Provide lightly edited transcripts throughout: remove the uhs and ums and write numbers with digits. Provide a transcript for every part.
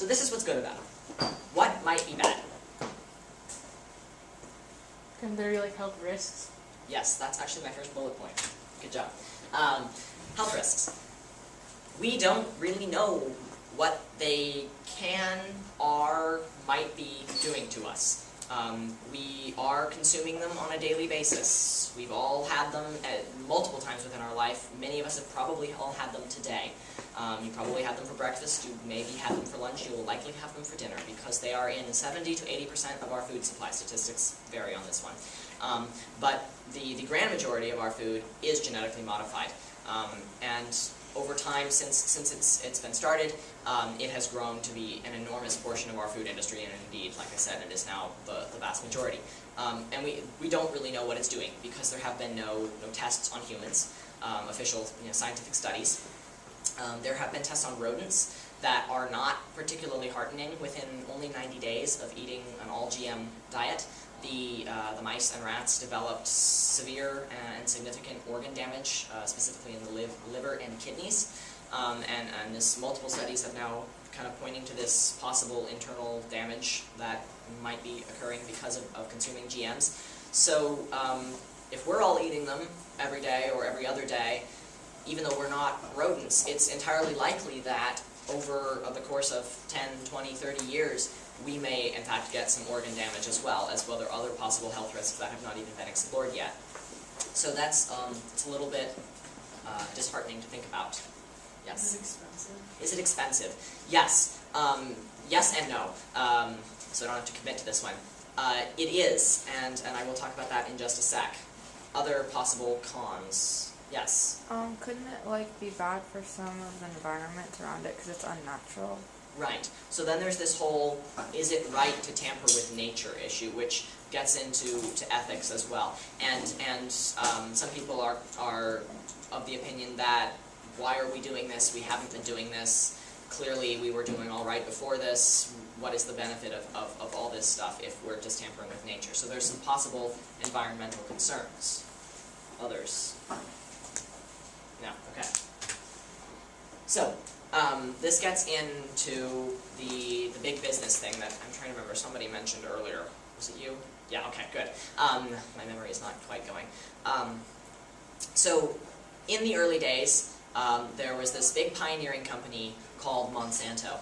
So this is what's good about it. What might be bad? Can there be like health risks? Yes, that's actually my first bullet point. Good job. Health risks. We don't really know what they can or might be doing to us. We are consuming them on a daily basis. We've all had them multiple times within our life. Many of us have probably all had them today. You probably had them for breakfast, you maybe had them for lunch, you will likely have them for dinner because they are in 70 to 80% of our food supply. Statistics vary on this one. But the grand majority of our food is genetically modified. And over time, since it's been started, it has grown to be an enormous portion of our food industry, and indeed, like I said, it is now the vast majority. And we don't really know what it's doing because there have been no tests on humans, official scientific studies. There have been tests on rodents that are not particularly heartening. Within only 90 days of eating an all-GM diet, the mice and rats developed severe and significant organ damage, specifically in the liver and kidneys. And multiple studies have now kind of pointing to this possible internal damage that might be occurring because of consuming GMs. So if we're all eating them every day or every other day, even though we're not rodents, it's entirely likely that over the course of 10, 20, 30 years, we may in fact get some organ damage as well there are other possible health risks that have not even been explored yet. So that's it's a little bit disheartening to think about. Yes? Is it expensive? Is it expensive? Yes. Yes and no. So I don't have to commit to this one. It is, and I will talk about that in just a sec. Other possible cons. Yes? Couldn't it like be bad for some of the environment around it because it's unnatural? Right. So then there's this whole, is it right to tamper with nature issue, which gets into ethics as well. And some people are of the opinion that, why are we doing this? We haven't been doing this. Clearly we were doing all right before this. What is the benefit of all this stuff if we're just tampering with nature? So there's some possible environmental concerns. Others? No. Okay. So, this gets into the big business thing that I'm trying to remember. Somebody mentioned earlier. Was it you? Yeah, okay, good. My memory is not quite going. So, in the early days, there was this big pioneering company called Monsanto.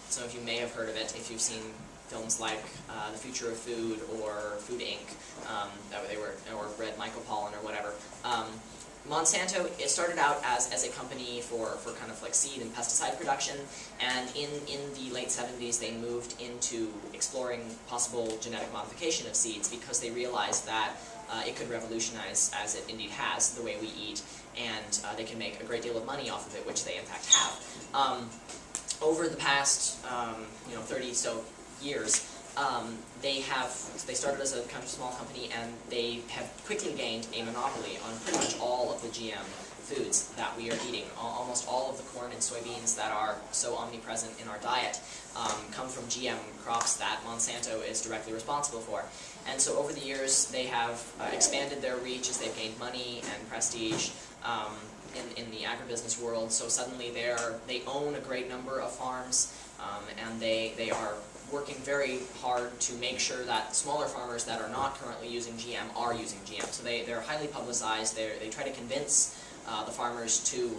Some of you may have heard of it if you've seen films like The Future of Food or Food Inc. Or read Michael Pollan or whatever. Monsanto, it started out as a company for kind of like seed and pesticide production, and in the late 70s they moved into exploring possible genetic modification of seeds because they realized that it could revolutionize, as it indeed has, the way we eat, and they can make a great deal of money off of it, which they in fact have. Over the past 30 so years, they started as a kind of small company, and they have quickly gained a monopoly on pretty much all of the GM foods that we are eating. Almost all of the corn and soybeans that are so omnipresent in our diet come from GM crops that Monsanto is directly responsible for. And so over the years, they have expanded their reach as they've gained money and prestige in the agribusiness world. So suddenly they own a great number of farms, and they are working very hard to make sure that smaller farmers that are not currently using GM are using GM. So they're highly publicized. They try to convince the farmers to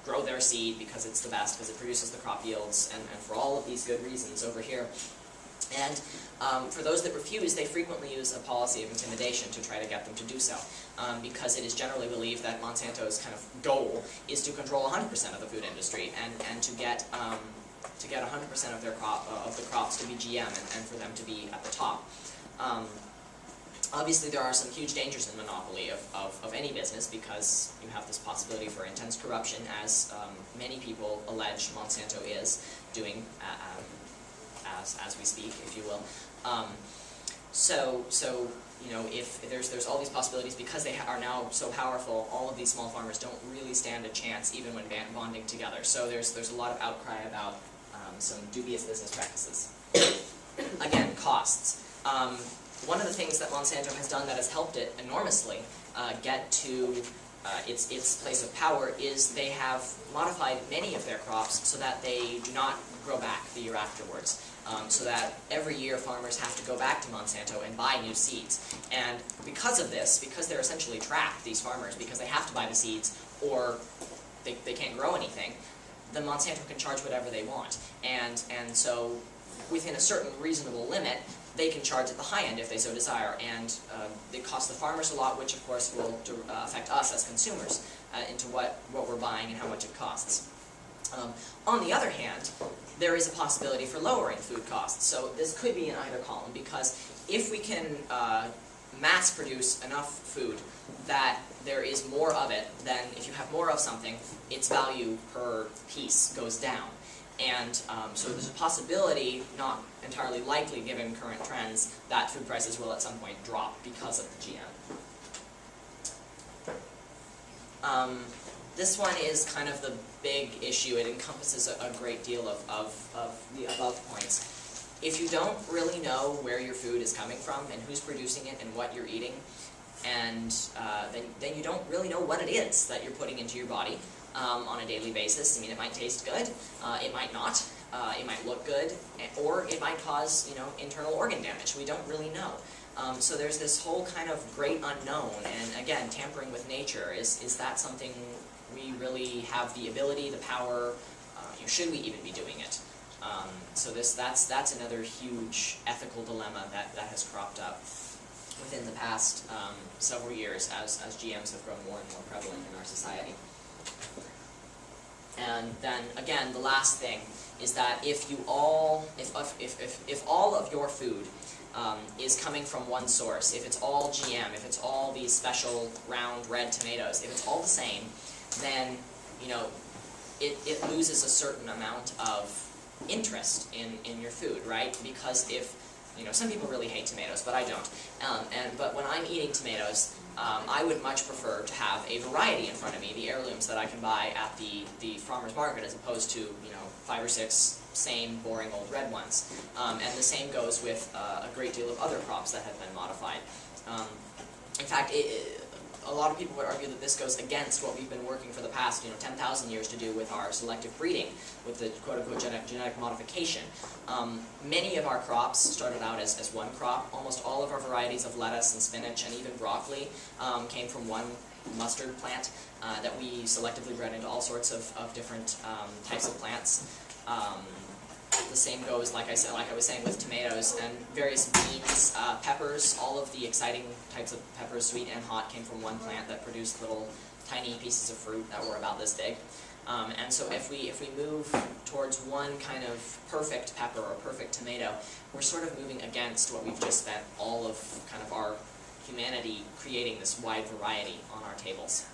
grow their seed because it's the best, because it produces the crop yields, and for all of these good reasons over here. And for those that refuse, they frequently use a policy of intimidation to try to get them to do so, because it is generally believed that Monsanto's kind of goal is to control 100% of the food industry and to get 100% of their crops to be GM and for them to be at the top. Obviously, there are some huge dangers in monopoly of any business because you have this possibility for intense corruption, as many people allege Monsanto is doing as we speak, if you will. So if there's all these possibilities because they are now so powerful, all of these small farmers don't really stand a chance even when bonding together. So there's a lot of outcry about some dubious business practices. Again, costs. One of the things that Monsanto has done that has helped it enormously get to its place of power is they have modified many of their crops so that they do not grow back the year afterwards. So that every year farmers have to go back to Monsanto and buy new seeds. And because of this, because they're essentially trapped, these farmers, because they have to buy the seeds or they can't grow anything, then Monsanto can charge whatever they want. And so within a certain reasonable limit, they can charge at the high end if they so desire, and it costs the farmers a lot, which of course will affect us as consumers into what we're buying and how much it costs. On the other hand, there is a possibility for lowering food costs. So this could be in either column, because if we can mass produce enough food that there is more of it, then if you have more of something, its value per piece goes down. And so there's a possibility, not entirely likely given current trends, that food prices will at some point drop because of the GM. This one is kind of the big issue. It encompasses a great deal of the above points. If you don't really know where your food is coming from and who's producing it and what you're eating, and then you don't really know what it is that you're putting into your body on a daily basis. I mean, it might taste good, it might not, it might look good, or it might cause, internal organ damage. We don't really know. So there's this whole kind of great unknown, and again, tampering with nature, is that something we really have the ability, the power, should we even be doing it? So that's another huge ethical dilemma that has cropped up within the past several years as GMs have grown more and more prevalent in our society. And then again, the last thing is that if all of your food is coming from one source, if it's all GM, if it's all these special round red tomatoes, if it's all the same, then it loses a certain amount of interest in your food, right? Because if some people really hate tomatoes, but I don't. But when I'm eating tomatoes, I would much prefer to have a variety in front of me, the heirlooms that I can buy at the farmer's market, as opposed to 5 or 6 same boring old red ones. And the same goes with a great deal of other crops that have been modified. In fact, a lot of people would argue that this goes against what we've been working for the past 10,000 years to do with our selective breeding, with the quote-unquote genetic modification. Many of our crops started out as one crop. Almost all of our varieties of lettuce and spinach and even broccoli came from one mustard plant that we selectively bred into all sorts of different types of plants. The same goes, like I was saying, with tomatoes and various beans, peppers. All of the exciting types of peppers, sweet and hot, came from one plant that produced little tiny pieces of fruit that were about this big. And so if we move towards one kind of perfect pepper or perfect tomato, we're sort of moving against what we've just spent all of kind of our humanity creating, this wide variety on our tables.